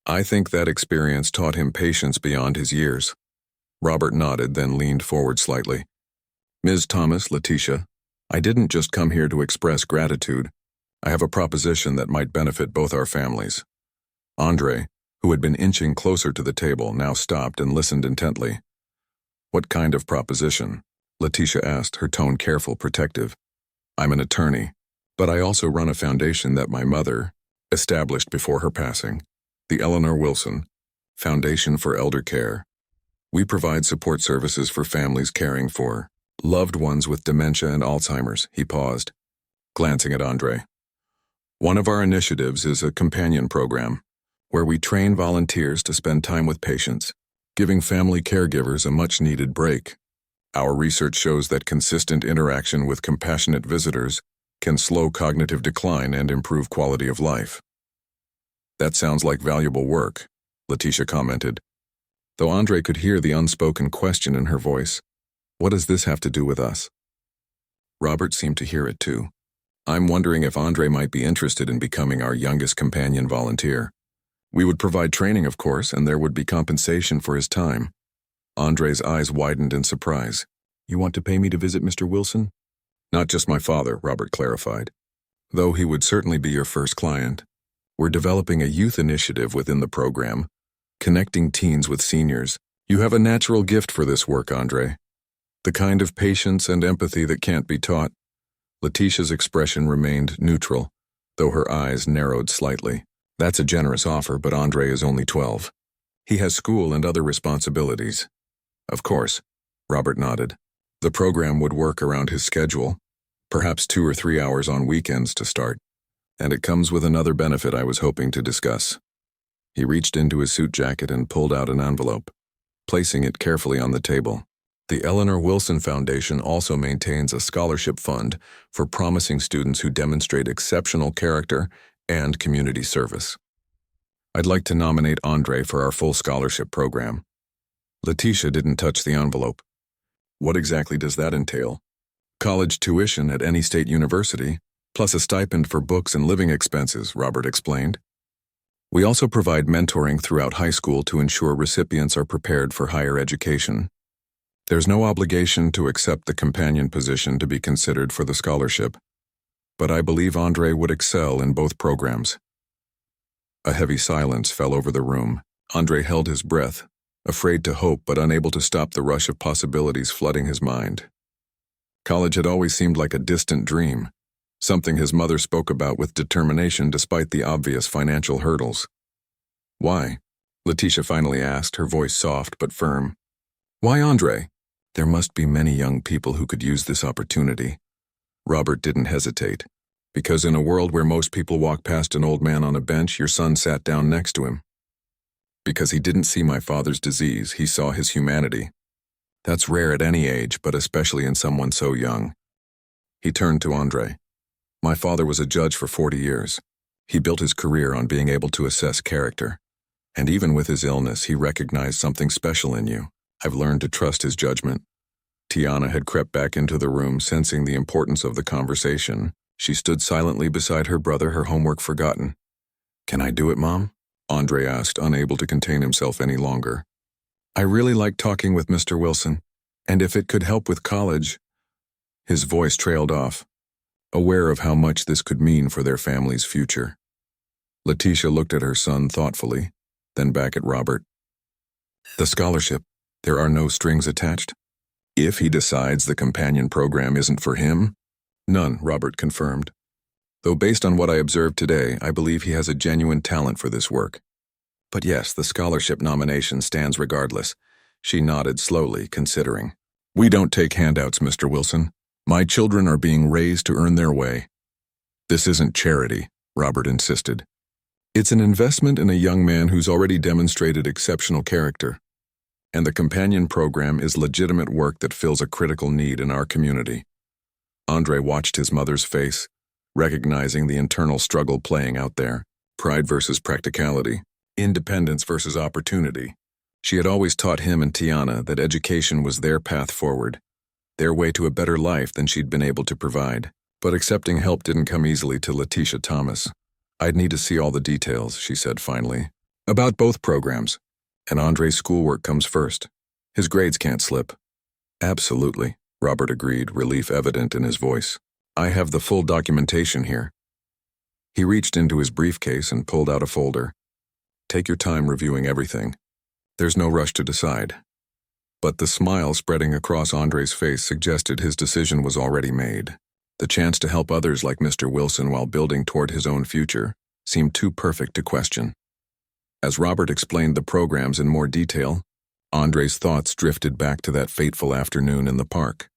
I think that experience taught him patience beyond his years. Robert nodded, then leaned forward slightly. Ms. Thomas, Letitia, I didn't just come here to express gratitude. I have a proposition that might benefit both our families. Andre, who had been inching closer to the table, now stopped and listened intently. What kind of proposition? Letitia asked, her tone careful, protective. I'm an attorney, but I also run a foundation that my mother established before her passing, the Eleanor Wilson Foundation for Elder Care. We provide support services for families caring for loved ones with dementia and Alzheimer's. He paused, glancing at Andre. One of our initiatives is a companion program, where we train volunteers to spend time with patients, giving family caregivers a much-needed break. Our research shows that consistent interaction with compassionate visitors can slow cognitive decline and improve quality of life. That sounds like valuable work, Letitia commented, though Andre could hear the unspoken question in her voice. What does this have to do with us? Robert seemed to hear it too. I'm wondering if Andre might be interested in becoming our youngest companion volunteer. We would provide training, of course, and there would be compensation for his time. Andre's eyes widened in surprise. You want to pay me to visit Mr. Wilson? Not just my father, Robert clarified. Though he would certainly be your first client. We're developing a youth initiative within the program, connecting teens with seniors. You have a natural gift for this work, Andre. The kind of patience and empathy that can't be taught. Letitia's expression remained neutral, though her eyes narrowed slightly. That's a generous offer, but Andre is only 12. He has school and other responsibilities. Of course, Robert nodded. The program would work around his schedule, perhaps 2 or 3 hours on weekends to start, and it comes with another benefit I was hoping to discuss. He reached into his suit jacket and pulled out an envelope, placing it carefully on the table. The Eleanor Wilson Foundation also maintains a scholarship fund for promising students who demonstrate exceptional character and community service. I'd like to nominate Andre for our full scholarship program. Letitia didn't touch the envelope. What exactly does that entail? College tuition at any state university, plus a stipend for books and living expenses, Robert explained. We also provide mentoring throughout high school to ensure recipients are prepared for higher education. There's no obligation to accept the companion position to be considered for the scholarship, but I believe Andre would excel in both programs. A heavy silence fell over the room. Andre held his breath, afraid to hope but unable to stop the rush of possibilities flooding his mind. College had always seemed like a distant dream, something his mother spoke about with determination despite the obvious financial hurdles. Why? Letitia finally asked, her voice soft but firm. Why Andre? There must be many young people who could use this opportunity. Robert didn't hesitate, because in a world where most people walk past an old man on a bench, your son sat down next to him. Because he didn't see my father's disease, he saw his humanity. That's rare at any age, but especially in someone so young. He turned to Andre. My father was a judge for 40 years. He built his career on being able to assess character. And even with his illness, he recognized something special in you. I've learned to trust his judgment. Tiana had crept back into the room, sensing the importance of the conversation. She stood silently beside her brother, her homework forgotten. Can I do it, Mom? Andre asked, unable to contain himself any longer. I really like talking with Mr. Wilson, and if it could help with college... His voice trailed off, aware of how much this could mean for their family's future. Letitia looked at her son thoughtfully, then back at Robert. The scholarship, there are no strings attached? If he decides the companion program isn't for him? None, Robert confirmed. Though based on what I observed today, I believe he has a genuine talent for this work. But yes, the scholarship nomination stands regardless. She nodded slowly, considering. We don't take handouts, Mr. Wilson. My children are being raised to earn their way. This isn't charity, Robert insisted. It's an investment in a young man who's already demonstrated exceptional character. And the companion program is legitimate work that fills a critical need in our community. Andre watched his mother's face, recognizing the internal struggle playing out there. Pride versus practicality. Independence versus opportunity. She had always taught him and Tiana that education was their path forward, their way to a better life than she'd been able to provide. But accepting help didn't come easily to Letitia Thomas. "I'd need to see all the details," she said finally. "About both programs. And Andre's schoolwork comes first. His grades can't slip." "Absolutely," Robert agreed, relief evident in his voice. "I have the full documentation here." He reached into his briefcase and pulled out a folder. "Take your time reviewing everything. There's no rush to decide." But the smile spreading across Andre's face suggested his decision was already made. The chance to help others like Mr. Wilson while building toward his own future seemed too perfect to question. As Robert explained the programs in more detail, Andre's thoughts drifted back to that fateful afternoon in the park.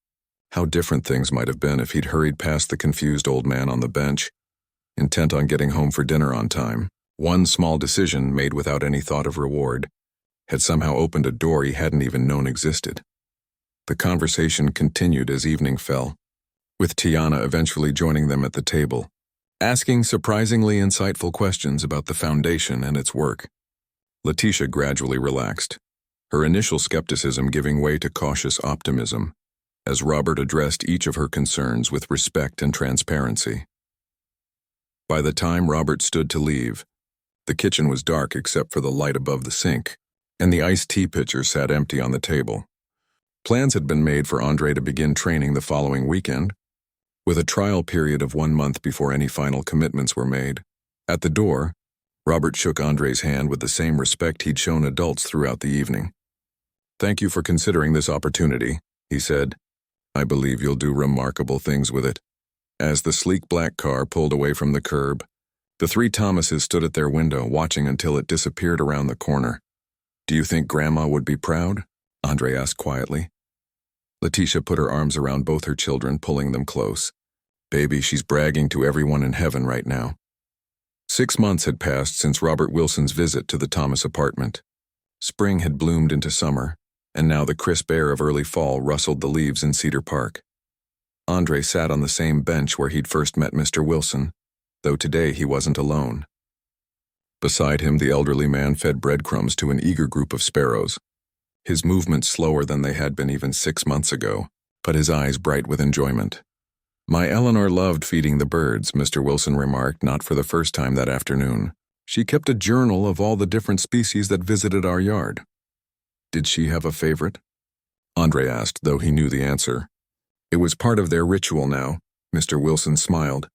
How different things might have been if he'd hurried past the confused old man on the bench, intent on getting home for dinner on time. One small decision, made without any thought of reward, had somehow opened a door he hadn't even known existed. The conversation continued as evening fell, with Tiana eventually joining them at the table, asking surprisingly insightful questions about the foundation and its work. Letitia gradually relaxed, her initial skepticism giving way to cautious optimism, as Robert addressed each of her concerns with respect and transparency. By the time Robert stood to leave, the kitchen was dark except for the light above the sink, and the iced tea pitcher sat empty on the table. Plans had been made for Andre to begin training the following weekend, with a trial period of 1 month before any final commitments were made. At the door, Robert shook Andre's hand with the same respect he'd shown adults throughout the evening. "Thank you for considering this opportunity," he said. "I believe you'll do remarkable things with it." As the sleek black car pulled away from the curb, the three Thomases stood at their window watching until it disappeared around the corner. "Do you think Grandma would be proud?" Andre asked quietly. Letitia put her arms around both her children, pulling them close. "Baby, she's bragging to everyone in heaven right now." 6 months had passed since Robert Wilson's visit to the Thomas apartment. Spring had bloomed into summer, and now the crisp air of early fall rustled the leaves in Cedar Park. Andre sat on the same bench where he'd first met Mr. Wilson, though today he wasn't alone. Beside him, the elderly man fed breadcrumbs to an eager group of sparrows, his movements slower than they had been even 6 months ago, but his eyes bright with enjoyment. "My Eleanor loved feeding the birds," Mr. Wilson remarked, not for the first time that afternoon. "She kept a journal of all the different species that visited our yard." "Did she have a favorite?" Andre asked, though he knew the answer. It was part of their ritual now. Mr. Wilson smiled.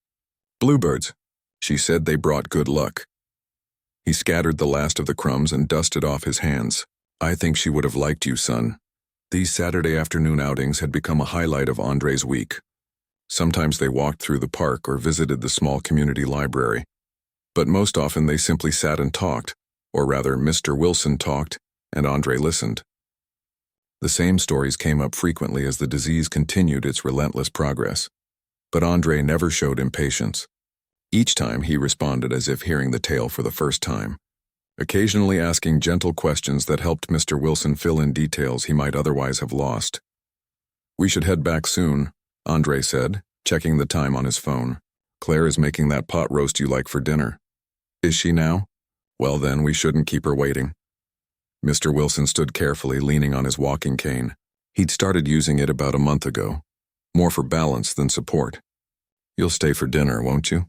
"Bluebirds. She said they brought good luck." He scattered the last of the crumbs and dusted off his hands. "I think she would have liked you, son." These Saturday afternoon outings had become a highlight of Andre's week. Sometimes they walked through the park or visited the small community library, but most often they simply sat and talked, or rather Mr. Wilson talked, and Andre listened. The same stories came up frequently as the disease continued its relentless progress, but Andre never showed impatience. Each time he responded as if hearing the tale for the first time, occasionally asking gentle questions that helped Mr. Wilson fill in details he might otherwise have lost. "We should head back soon," Andre said, checking the time on his phone. "Claire is making that pot roast you like for dinner." "Is she now? Well then, we shouldn't keep her waiting." Mr. Wilson stood carefully, leaning on his walking cane. He'd started using it about a month ago, more for balance than support. "You'll stay for dinner, won't you?"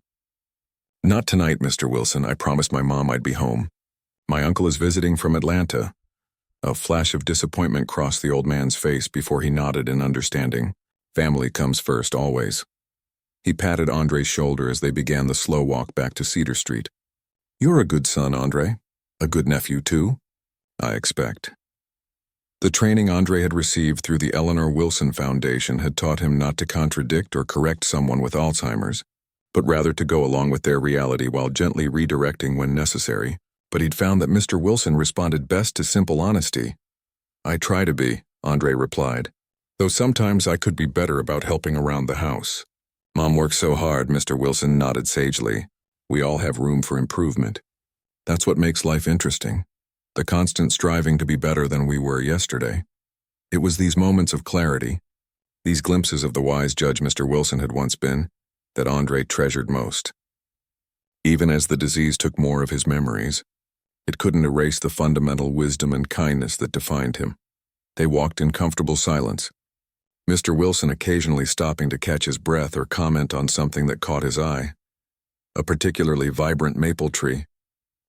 "Not tonight, Mr. Wilson. I promised my mom I'd be home. My uncle is visiting from Atlanta." A flash of disappointment crossed the old man's face before he nodded in understanding. Family comes first, always. He patted Andre's shoulder as they began the slow walk back to Cedar Street. "You're a good son, Andre. A good nephew, too, I expect." The training Andre had received through the Eleanor Wilson Foundation had taught him not to contradict or correct someone with Alzheimer's, but rather to go along with their reality while gently redirecting when necessary. But he'd found that Mr. Wilson responded best to simple honesty. "I try to be," Andre replied, "though sometimes I could be better about helping around the house." "Mom works so hard," Mr. Wilson nodded sagely. "We all have room for improvement. That's what makes life interesting. The constant striving to be better than we were yesterday." It was these moments of clarity, These glimpses of the wise judge Mr. Wilson had once been, that Andre treasured most. Even as the disease took more of his memories, it couldn't erase the fundamental wisdom and kindness that defined him. They walked in comfortable silence, Mr. Wilson occasionally stopping to catch his breath or comment on something that caught his eye. A particularly vibrant maple tree,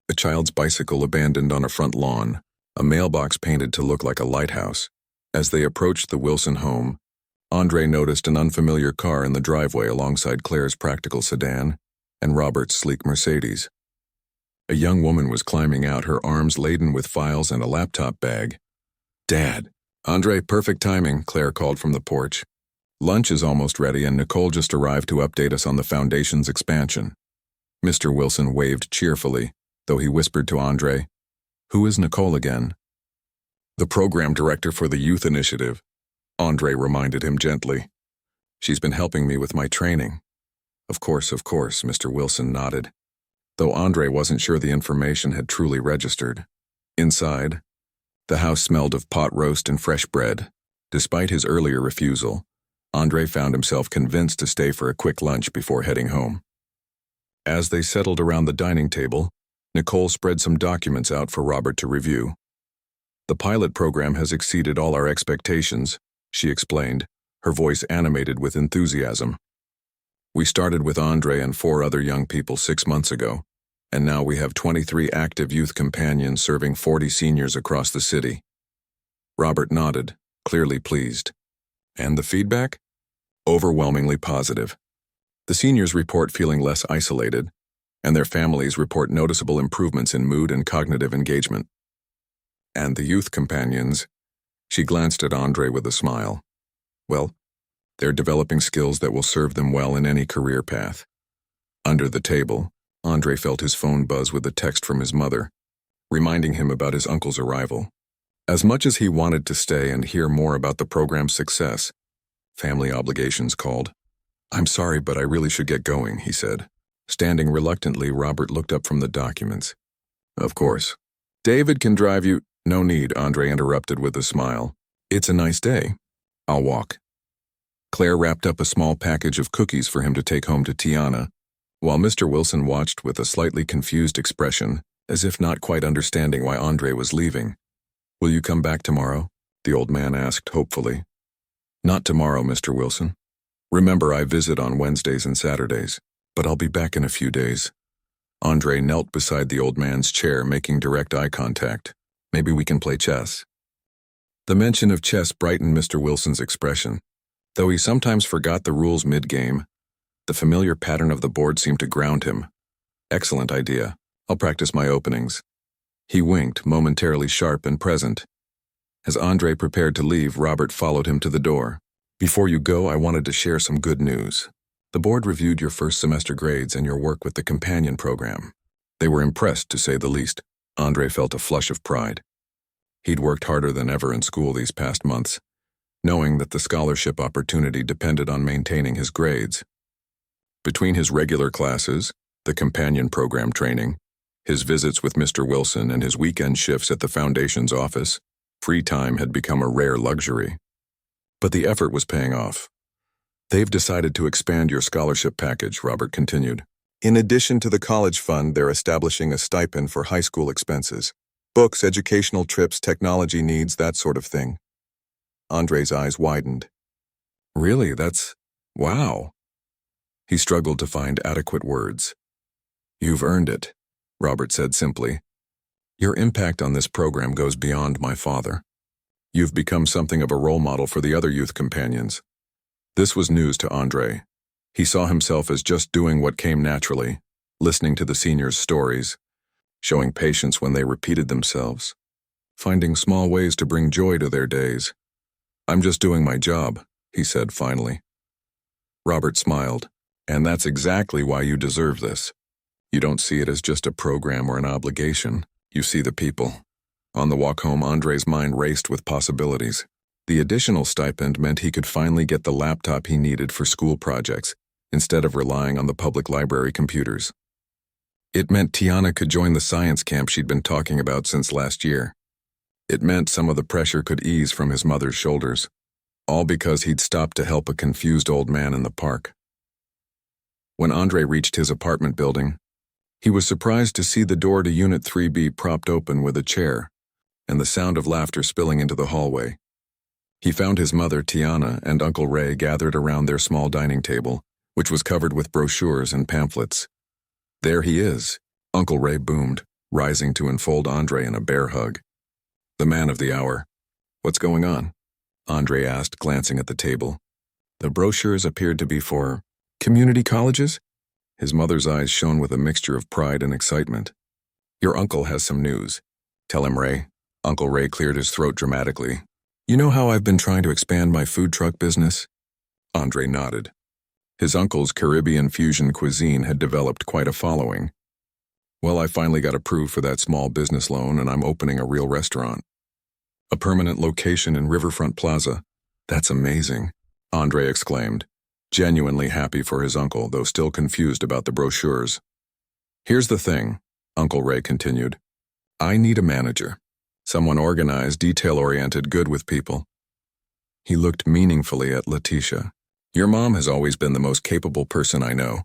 a child's bicycle abandoned on a front lawn, a mailbox painted to look like a lighthouse. As they approached the Wilson home, Andre noticed an unfamiliar car in the driveway alongside Claire's practical sedan and Robert's sleek Mercedes. A young woman was climbing out, her arms laden with files and a laptop bag. "Dad." "Andre, perfect timing," Claire called from the porch. "Lunch is almost ready and Nicole just arrived to update us on the Foundation's expansion." Mr. Wilson waved cheerfully, though he whispered to Andre, "Who is Nicole again?" "The program director for the youth initiative," Andre reminded him gently. "She's been helping me with my training." Of course, Mr. Wilson nodded, though Andre wasn't sure the information had truly registered. Inside, the house smelled of pot roast and fresh bread. Despite his earlier refusal, Andre found himself convinced to stay for a quick lunch before heading home. As they settled around the dining table, Nicole spread some documents out for Robert to review. "The pilot program has exceeded all our expectations," she explained, her voice animated with enthusiasm. "We started with Andre and 4 other young people 6 months ago, and now we have 23 active youth companions serving 40 seniors across the city." Robert nodded, clearly pleased. "And the feedback?" "Overwhelmingly positive. The seniors report feeling less isolated, and their families report noticeable improvements in mood and cognitive engagement." "And the youth companions?" She glanced at Andre with a smile. "Well, they're developing skills that will serve them well in any career path." Under the table, Andre felt his phone buzz with a text from his mother, reminding him about his uncle's arrival. As much as he wanted to stay and hear more about the program's success, family obligations called. "I'm sorry, but I really should get going," he said. Standing reluctantly, Robert looked up from the documents. "Of course. David can drive you—" "No need," Andre interrupted with a smile. "It's a nice day. I'll walk." Claire wrapped up a small package of cookies for him to take home to Tiana, while Mr. Wilson watched with a slightly confused expression, as if not quite understanding why Andre was leaving. "Will you come back tomorrow?" the old man asked hopefully. "Not tomorrow, Mr. Wilson. Remember, I visit on Wednesdays and Saturdays, but I'll be back in a few days." Andre knelt beside the old man's chair, making direct eye contact. "Maybe we can play chess." The mention of chess brightened Mr. Wilson's expression. Though he sometimes forgot the rules mid-game, the familiar pattern of the board seemed to ground him. "Excellent idea. I'll practice my openings." He winked, momentarily sharp and present. As Andre prepared to leave, Robert followed him to the door. "Before you go, I wanted to share some good news. The board reviewed your first semester grades and your work with the companion program. They were impressed, to say the least." Andre felt a flush of pride. He'd worked harder than ever in school these past months, knowing that the scholarship opportunity depended on maintaining his grades. Between his regular classes, the companion program training, his visits with Mr. Wilson, and his weekend shifts at the Foundation's office, free time had become a rare luxury. But the effort was paying off. "They've decided to expand your scholarship package," Robert continued. "In addition to the college fund, they're establishing a stipend for high school expenses. Books, educational trips, technology needs, that sort of thing." Andre's eyes widened. "Really, wow." He struggled to find adequate words. "You've earned it," Robert said simply. "Your impact on this program goes beyond my father. You've become something of a role model for the other youth companions." This was news to Andre. He saw himself as just doing what came naturally, listening to the seniors' stories, showing patience when they repeated themselves, finding small ways to bring joy to their days. "I'm just doing my job," he said finally. Robert smiled. "And that's exactly why you deserve this. You don't see it as just a program or an obligation. You see the people." On the walk home, Andre's mind raced with possibilities. The additional stipend meant he could finally get the laptop he needed for school projects, instead of relying on the public library computers. It meant Tiana could join the science camp she'd been talking about since last year. It meant some of the pressure could ease from his mother's shoulders. all because he'd stopped to help a confused old man in the park. When Andre reached his apartment building, he was surprised to see the door to Unit 3B propped open with a chair, and the sound of laughter spilling into the hallway. He found his mother, Tiana, and Uncle Ray gathered around their small dining table, which was covered with brochures and pamphlets. "There he is," Uncle Ray boomed, rising to enfold Andre in a bear hug. "The man of the hour. What's going on?" Andre asked, glancing at the table. The brochures appeared to be for community colleges? His mother's eyes shone with a mixture of pride and excitement. "Your uncle has some news. Tell him, Ray." Uncle Ray cleared his throat dramatically. "You know how I've been trying to expand my food truck business?" Andre nodded. His uncle's Caribbean fusion cuisine had developed quite a following. "Well, I finally got approved for that small business loan, and I'm opening a real restaurant. A permanent location in Riverfront Plaza. That's amazing," Andre exclaimed, genuinely happy for his uncle, though still confused about the brochures. "Here's the thing," Uncle Ray continued. "I need a manager. Someone organized, detail-oriented, good with people." He looked meaningfully at Letitia. "Your mom has always been the most capable person I know."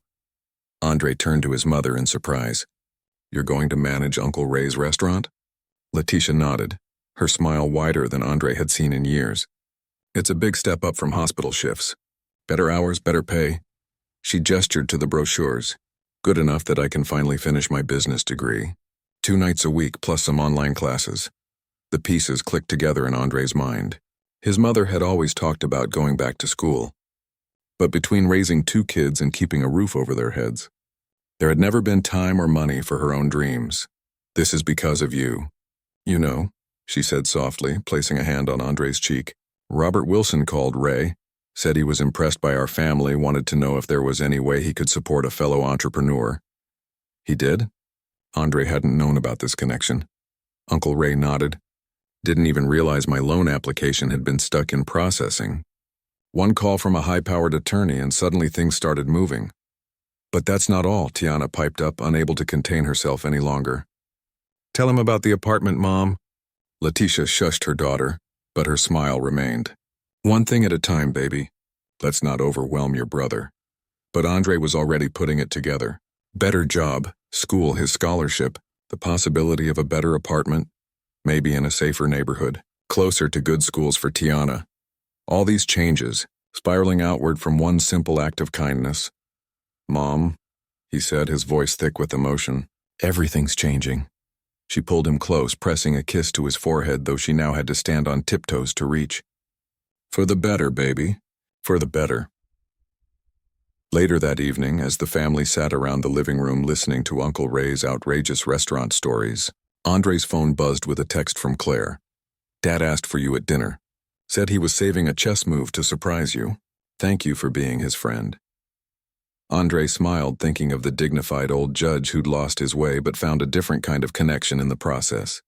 Andre turned to his mother in surprise. "You're going to manage Uncle Ray's restaurant?" Letitia nodded, her smile wider than Andre had seen in years. "It's a big step up from hospital shifts. Better hours, better pay." She gestured to the brochures. "Good enough that I can finally finish my business degree. 2 nights a week plus some online classes." The pieces clicked together in Andre's mind. His mother had always talked about going back to school. But between raising 2 kids and keeping a roof over their heads, there had never been time or money for her own dreams. "This is because of you. You know," she said softly, placing a hand on Andre's cheek. "Robert Wilson called Ray, said he was impressed by our family, wanted to know if there was any way he could support a fellow entrepreneur." "He did?" Andre hadn't known about this connection. Uncle Ray nodded. "Didn't even realize my loan application had been stuck in processing. One call from a high-powered attorney and suddenly things started moving." "But that's not all," Tiana piped up, unable to contain herself any longer. "Tell him about the apartment, Mom." Letitia shushed her daughter, but her smile remained. "One thing at a time, baby. Let's not overwhelm your brother." But Andre was already putting it together. Better job, school, his scholarship, the possibility of a better apartment, maybe in a safer neighborhood, closer to good schools for Tiana. All these changes, spiraling outward from one simple act of kindness. "Mom," he said, his voice thick with emotion, "everything's changing." She pulled him close, pressing a kiss to his forehead, though she now had to stand on tiptoes to reach. "For the better, baby. For the better." Later that evening, as the family sat around the living room listening to Uncle Ray's outrageous restaurant stories, Andre's phone buzzed with a text from Claire. "Dad asked for you at dinner. Said he was saving a chess move to surprise you. Thank you for being his friend." Andre smiled, thinking of the dignified old judge who'd lost his way but found a different kind of connection in the process.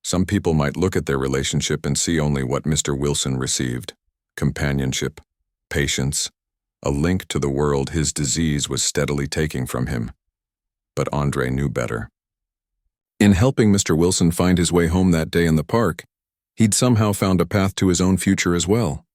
Some people might look at their relationship and see only what Mr. Wilson received: companionship, patience, a link to the world his disease was steadily taking from him. But Andre knew better. In helping Mr. Wilson find his way home that day in the park, he'd somehow found a path to his own future as well.